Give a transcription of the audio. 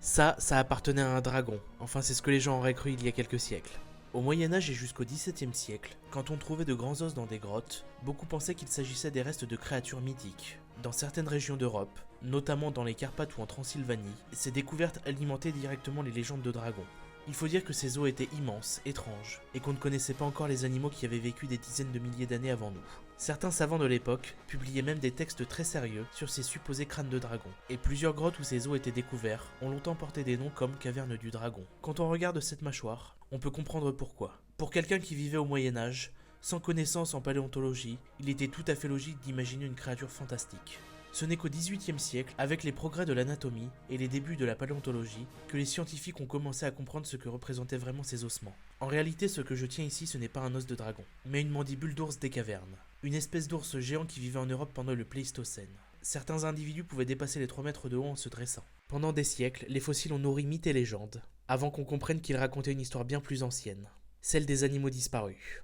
Ça appartenait à un dragon. Enfin, c'est ce que les gens auraient cru il y a quelques siècles. Au Moyen-Âge et jusqu'au XVIIe siècle, quand on trouvait de grands os dans des grottes, beaucoup pensaient qu'il s'agissait des restes de créatures mythiques. Dans certaines régions d'Europe, notamment dans les Carpates ou en Transylvanie, ces découvertes alimentaient directement les légendes de dragons. Il faut dire que ces os étaient immenses, étranges, et qu'on ne connaissait pas encore les animaux qui avaient vécu des dizaines de milliers d'années avant nous. Certains savants de l'époque publiaient même des textes très sérieux sur ces supposés crânes de dragons, et plusieurs grottes où ces os étaient découverts ont longtemps porté des noms comme caverne du dragon. Quand on regarde cette mâchoire, on peut comprendre pourquoi. Pour quelqu'un qui vivait au Moyen-Âge, sans connaissance en paléontologie, il était tout à fait logique d'imaginer une créature fantastique. Ce n'est qu'au XVIIIe siècle, avec les progrès de l'anatomie et les débuts de la paléontologie, que les scientifiques ont commencé à comprendre ce que représentaient vraiment ces ossements. En réalité, ce que je tiens ici, ce n'est pas un os de dragon, mais une mandibule d'ours des cavernes, une espèce d'ours géant qui vivait en Europe pendant le Pléistocène. Certains individus pouvaient dépasser les 3 mètres de haut en se dressant. Pendant des siècles, les fossiles ont nourri mythes et légendes, avant qu'on comprenne qu'ils racontaient une histoire bien plus ancienne, celle des animaux disparus.